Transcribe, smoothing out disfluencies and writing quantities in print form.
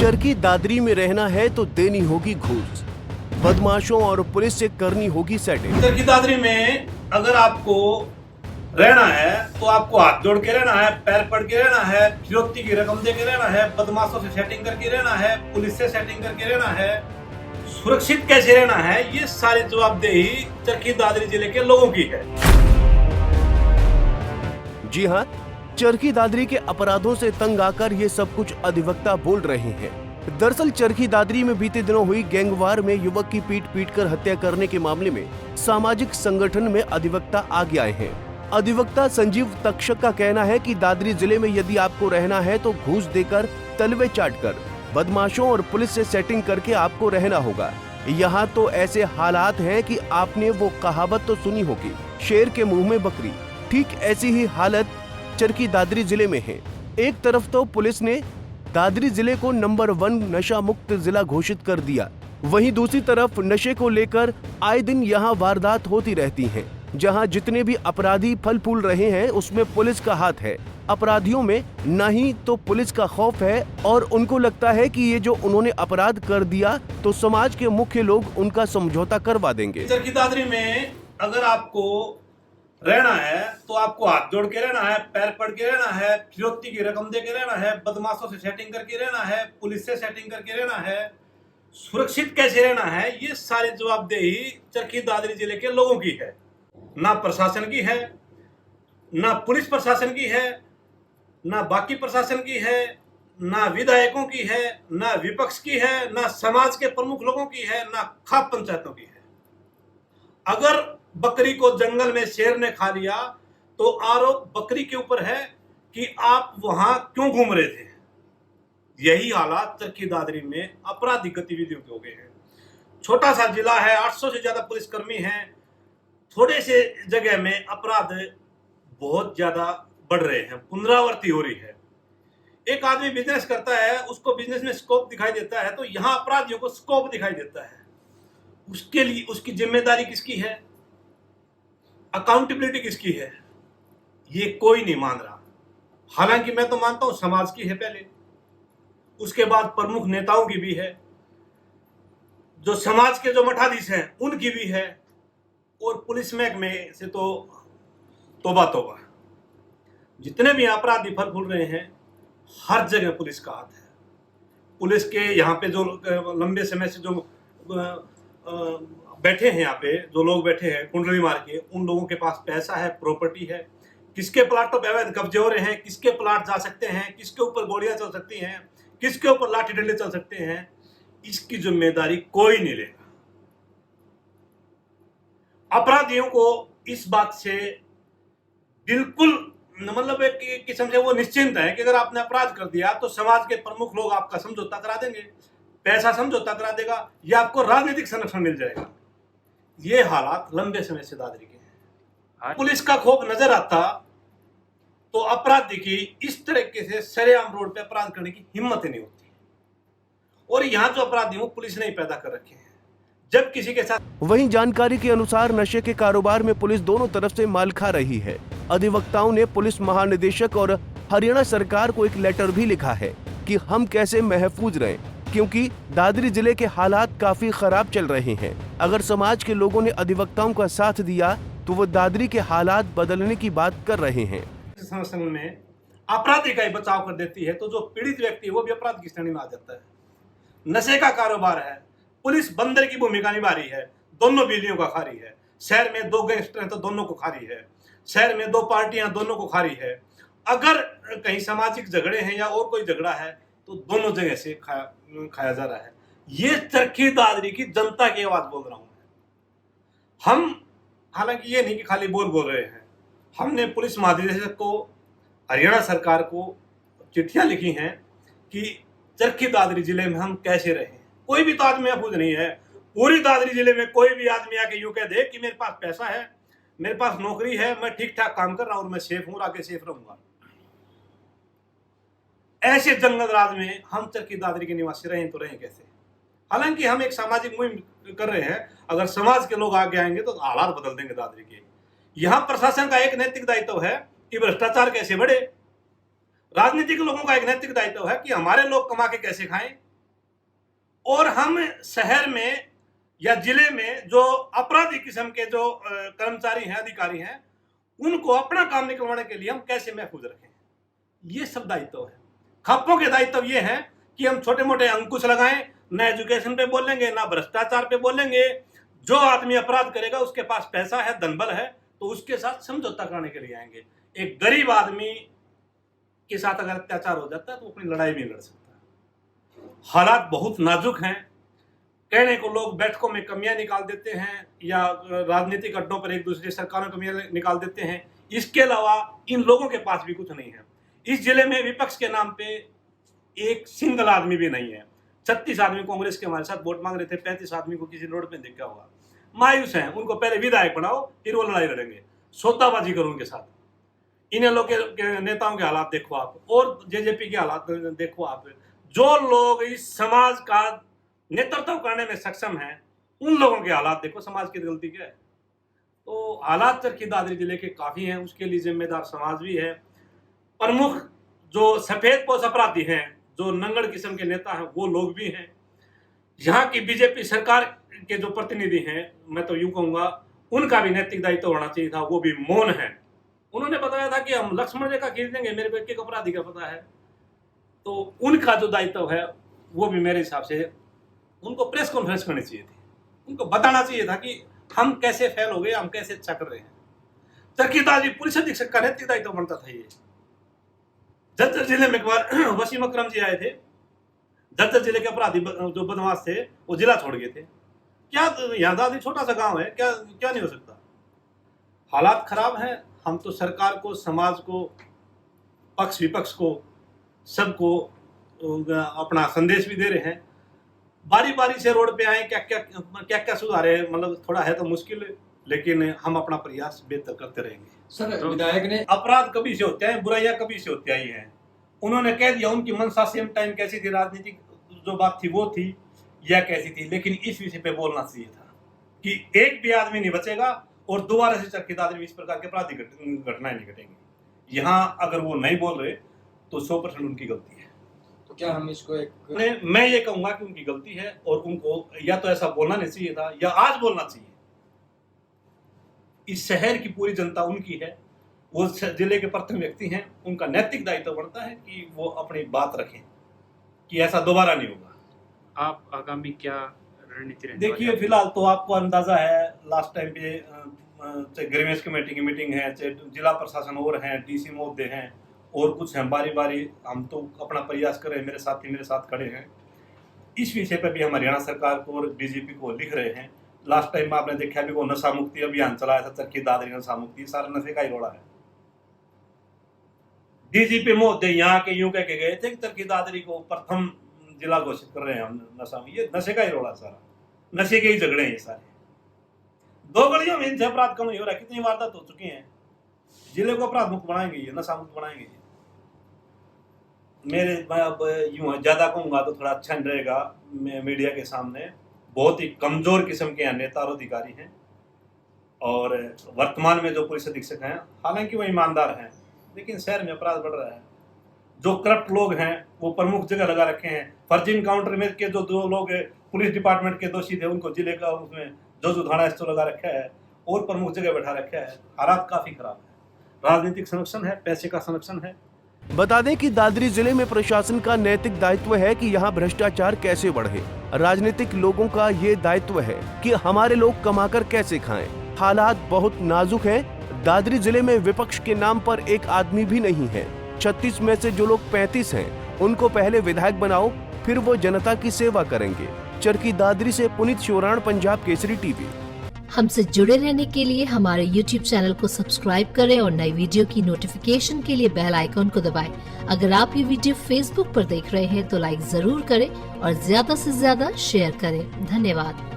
चरखी दादरी में रहना है तो देनी होगी घूस, बदमाशों और पुलिस से करनी होगी सेटिंग। चरखी दादरी में अगर आपको रहना है तो आपको हाथ जोड़ के रहना है, पैर पड़ के रहना है, फिरौती की रकम दे के रहना है, बदमाशों से सेटिंग करके रहना है, पुलिस से सेटिंग करके रहना है, सुरक्षित कैसे रहना है, ये सारी जवाबदेही चरखी दादरी जिले के लोगों की है। जी हाँ, चरखी दादरी के अपराधों से तंग आकर ये सब कुछ अधिवक्ता बोल रहे हैं। दरअसल चरखी दादरी में बीते दिनों हुई गैंगवार में युवक की पीट कर हत्या करने के मामले में सामाजिक संगठन में अधिवक्ता आगे आए हैं। अधिवक्ता संजीव तक्षक का कहना है कि दादरी जिले में यदि आपको रहना है तो घूस देकर, तलवे चाटकर, बदमाशों और पुलिस से सेटिंग करके आपको रहना होगा। यहाँ तो ऐसे हालात हैं कि आपने वो कहावत तो सुनी होगी, शेर के मुंह में बकरी। ठीक ऐसी ही हालत चरखी दादरी जिले में है। एक तरफ तो पुलिस ने दादरी जिले को नंबर 1 नशा मुक्त जिला घोषित कर दिया, वहीं दूसरी तरफ नशे को लेकर आए दिन यहाँ वारदात होती रहती हैं। जहाँ जितने भी अपराधी फल फूल रहे हैं उसमें पुलिस का हाथ है। अपराधियों में न ही तो पुलिस का खौफ है और उनको लगता है कि ये जो उन्होंने अपराध कर दिया तो समाज के मुख्य लोग उनका समझौता करवा देंगे। चरखी दादरी में अगर आपको रहना है तो आपको हाथ जोड़ के रहना है, पैर पड़ के रहना है, फिरौती की रकम दे के रहना है, बदमाशों से सेटिंग करके रहना है, पुलिस से सेटिंग करके रहना है, सुरक्षित कैसे रहना है, ये सारी जवाबदेही चरखी दादरी जिले के लोगों की है। ना प्रशासन की है, ना पुलिस प्रशासन की है, ना बाकी प्रशासन की है, ना विधायकों की है, ना विपक्ष की है, ना समाज के प्रमुख लोगों की है, ना खाप पंचायतों की है। अगर बकरी को जंगल में शेर ने खा लिया तो आरोप बकरी के ऊपर है कि आप वहां क्यों घूम रहे थे। यही हालात चरखी दादरी में आपराधिक गतिविधियों के हो गए हैं। छोटा सा जिला है, 800 से ज्यादा पुलिसकर्मी हैं, थोड़े से जगह में अपराध बहुत ज्यादा बढ़ रहे हैं, पुनरावृत्ति हो रही है। एक आदमी बिजनेस करता है, उसको बिजनेस में स्कोप दिखाई देता है, तो यहाँ अपराधियों को स्कोप दिखाई देता है। उसके लिए उसकी जिम्मेदारी किसकी है, अकाउंटेबिलिटी किसकी है, ये कोई नहीं मान रहा। हालांकि मैं तो मानता हूं समाज की है पहले, उसके बाद प्रमुख नेताओं की भी है, जो समाज के जो मठाधीश हैं उनकी भी है, और पुलिस महकमे से तो तौबा तौबा। जितने भी अपराधी फल फूल रहे हैं हर जगह पुलिस का हाथ है। पुलिस के यहाँ पे जो लंबे समय से जो बैठे हैं, यहाँ पे जो लोग बैठे हैं कुंडली मार के, उन लोगों के पास पैसा है, प्रॉपर्टी है। किसके प्लाट तो अवैध कब्जे हो रहे हैं, किसके प्लाट जा सकते हैं, किसके ऊपर गोलियां चल सकती हैं, किसके ऊपर लाठी डंडे चल सकते हैं, इसकी जिम्मेदारी कोई नहीं लेगा। अपराधियों को इस बात से बिल्कुल मतलब एक किस्म से वो निश्चिंत है कि अगर आपने अपराध कर दिया तो समाज के प्रमुख लोग आपका समझौता करा देंगे, पैसा समझौता करा देगा, या आपको राजनीतिक संरक्षण मिल जाएगा। ये हालात लंबे समय से दादरी के हैं। पुलिस का खौफ नजर आता तो अपराधी की इस तरीके से सरेआम रोड पे अपराध करने की हिम्मत ही नहीं होती। और यहाँ जो अपराधी वो पुलिस ने ही पैदा कर रखे हैं। जब किसी के साथ वहीं जानकारी के अनुसार नशे के कारोबार में पुलिस दोनों तरफ से माल खा रही है। अधिवक्ताओं ने पुलिस महानिदेशक और हरियाणा सरकार को एक लेटर भी लिखा है कि हम कैसे महफूज रहें, क्योंकि दादरी जिले के हालात काफी खराब चल रहे हैं। अगर समाज के लोगों ने अधिवक्ताओं का साथ दिया तो वो दादरी के हालात बदलने की बात कर रहे हैं। संरक्षण में अपराधी का ही बचाव कर देती है तो जो पीड़ित व्यक्ति है वो भी अपराध की श्रेणी में आ जाता है। नशे का कारोबार है, पुलिस बंदर की भूमिका निभा रही है, दोनों बिल्लियों का खा रही है। शहर में 2 गैंगस्टर हैं तो दोनों को खा रही है, शहर में 2 पार्टियां दोनों को खा रही है। अगर कहीं सामाजिक झगड़े हैं या और कोई झगड़ा है तो दोनों जगह से खाया जा रहा है। ये चरखी दादरी की जनता की आवाज बोल रहा हूं हम। हालांकि ये नहीं कि खाली बोल रहे हैं, हमने पुलिस महानिदेशक को, हरियाणा सरकार को चिट्ठियां लिखी हैं कि चरखी दादरी जिले में हम कैसे रहें। कोई भी तो आदमी महफूज नहीं है। पूरी दादरी जिले में कोई भी आदमी आके यूं कह दे कि मेरे पास पैसा है, मेरे पास नौकरी है, मैं ठीक ठाक काम कर रहा हूं और मैं सेफ हूं और आगे सेफ रहूंगा, ऐसे जंगल राज में हम चरखी दादरी के निवासी रहें तो रहें कैसे। हालांकि हम एक सामाजिक मुहिम कर रहे हैं, अगर समाज के लोग आगे आएंगे तो हालात बदल देंगे दादरी के। यहाँ प्रशासन का एक नैतिक दायित्व है कि भ्रष्टाचार कैसे बढ़े, राजनीतिक लोगों का एक नैतिक दायित्व है कि हमारे लोग कमा के कैसे खाएं, और हम शहर में या जिले में जो अपराधी किस्म के जो कर्मचारी हैं, अधिकारी हैं, उनको अपना काम निकलवाने के लिए हम कैसे महफूज रखें, ये सब दायित्व है। खप्पों के दायित्व ये है कि हम छोटे मोटे अंकुश लगाएं, ना एजुकेशन पे बोलेंगे, ना भ्रष्टाचार पे बोलेंगे। जो आदमी अपराध करेगा उसके पास पैसा है, धनबल है, तो उसके साथ समझौता कराने के लिए आएंगे। एक गरीब आदमी के साथ अगर अत्याचार हो जाता है तो अपनी लड़ाई भी लड़ सकता है। हालात बहुत नाजुक हैं। कहने को लोग बैठकों में कमियां निकाल देते हैं या राजनीतिक अड्डों पर एक दूसरी सरकारों में कमियां निकाल देते हैं। इसके अलावा इन लोगों के पास भी कुछ नहीं है। इस जिले में विपक्ष के नाम पे एक सिंगल आदमी भी नहीं है। 36 आदमी कांग्रेस के हमारे साथ वोट मांग रहे थे, 35 आदमी को किसी रोड पे देखा होगा। मायूस हैं, उनको पहले विधायक बनाओ फिर वो लड़ाई लड़ेंगे। सौदाबाजी करो उनके साथ। इन लोग के नेताओं के हालात देखो आप, और जेजेपी के हालात देखो आप। जो लोग इस समाज का नेतृत्व करने में सक्षम हैं, उन लोगों के हालात देखो, समाज की गलती क्या है। तो हालात चरखी दादरी जिले के काफी हैं, उसके लिए जिम्मेदार समाज भी है। प्रमुख जो सफेद पोश अपराधी हैं, जो नंगड़ किस्म के नेता हैं, वो लोग भी हैं। यहाँ की बीजेपी सरकार के जो प्रतिनिधि हैं, मैं तो यूं कहूंगा, उनका भी नैतिक दायित्व होना चाहिए था, वो भी मौन है। उन्होंने बताया था कि हम लक्ष्मण रेखा खींच देंगे, मेरे को एक अपराधी का पता है। तो उनका जो दायित्व है वो भी मेरे हिसाब से उनको प्रेस कॉन्फ्रेंस करनी चाहिए थी, उनको बताना चाहिए था कि हम कैसे फेल हो गए, हम कैसे अच्छा कर रहे हैं। चरखी दादरी पुलिस अधीक्षक का नैतिक दायित्व बनता था। ये झज्जर जिले में एक बार वसीम अकरम जी आए थे। झज्जर जिले के अपराधी जो बदमाश थे वो जिला छोड़ गए थे। क्या यहाँ दादरी छोटा सा गांव है, क्या नहीं हो सकता। हालात खराब हैं। हम तो सरकार को, समाज को, पक्ष विपक्ष को, सबको अपना संदेश भी दे रहे हैं। बारी बारी से रोड पे आए, क्या सुधार है, मतलब थोड़ा है तो मुश्किल, लेकिन हम अपना प्रयास बेहतर करते रहेंगे। सर, विधायक ने अपराध कभी से होते हैं, बुराइयां कभी से होती आई हैं। उन्होंने कह दिया उनकी मनसा सेम टाइम कैसी थी, राजनीतिक जो बात थी वो थी या कैसी थी, लेकिन इस विषय पे बोलना चाहिए था कि एक भी आदमी नहीं बचेगा और दोबारा से चरखी दादरी में इस प्रकार के अपराधिक घटनाएं नहीं घटेंगी। यहाँ अगर वो नहीं बोल रहे तो 100% उनकी गलती है। तो क्या हम इसको मैं ये कहूंगा कि उनकी गलती है और उनको या तो ऐसा बोलना नहीं चाहिए था या आज बोलना चाहिए। इस शहर की पूरी जनता उनकी है, वो जिले के प्रथम व्यक्ति हैं, उनका नैतिक दायित्व बनता है कि वो अपनी बात रखें कि ऐसा दोबारा नहीं होगा। आप आगामी क्या रणनीति रहेगी? देखिए, फिलहाल तो आपको अंदाजा है, लास्ट टाइम पे ग्रीवेंस कमेटी की मीटिंग है, जिला प्रशासन और हैं, डीसी महोदय हैं और कुछ हैं, बारी बारी हम तो अपना प्रयास कर रहे हैं। मेरे साथी मेरे साथ खड़े हैं। इस विषय पर भी हम हरियाणा सरकार को और डीजीपी को लिख रहे हैं। लास्ट टाइम में आपने देखा भी वो नशा मुक्ति अभियान चलाया था, चरखी दादरी नशा मुक्ति, सारा नशे का ही रोड़ा है। डीजीपी महोदय यहाँ के यूं कह के गए थे कि चरखी दादरी को प्रथम जिला घोषित कर रहे हैं हम नशा में। ये नशे का ही रोड़ा, सारा नशे के ही झगड़े हैं ये सारे। 2 गलियों में इनसे अपराध कम नहीं हो रहा। कितनी वारदात हो चुकी हैं। जिले को अपराध मुक्त बनाएंगे, ये नशा मुक्त बनाएंगे। मैं अब यूं ज्यादा कहूंगा तो थोड़ा अच्छा नहीं रहेगा मीडिया के सामने। बहुत ही कमजोर किस्म के नेता और अधिकारी हैं और वर्तमान में जो पुलिस अधीक्षक हैं, हालांकि वो ईमानदार हैं, लेकिन शहर में अपराध बढ़ रहा है। जो करप्ट लोग हैं वो प्रमुख जगह लगा रखे हैं। फर्जी इनकाउंटर में के जो 2 लोग पुलिस डिपार्टमेंट के दोषी थे, उनको जिले का उसमें जो थाना स्टोर लगा रखा है और प्रमुख जगह बैठा रखा है। हालात काफी खराब है। राजनीतिक संरक्षण है, पैसे का संरक्षण है। बता दें कि दादरी जिले में प्रशासन का नैतिक दायित्व है कि यहाँ भ्रष्टाचार कैसे बढ़े। राजनीतिक लोगों का ये दायित्व है कि हमारे लोग कमाकर कैसे खाएं। हालात बहुत नाजुक हैं। दादरी जिले में विपक्ष के नाम पर एक आदमी भी नहीं है। 36 में से जो लोग 35 हैं, उनको पहले विधायक बनाओ, फिर वो जनता की सेवा करेंगे। चरखी दादरी से पुनीत शोराण, पंजाब केसरी टीवी। हमसे जुड़े रहने के लिए हमारे YouTube चैनल को सब्सक्राइब करें और नई वीडियो की नोटिफिकेशन के लिए बेल आइकॉन को दबाएं। अगर आप ये वीडियो Facebook पर देख रहे हैं तो लाइक जरूर करें और ज्यादा से ज्यादा शेयर करें। धन्यवाद।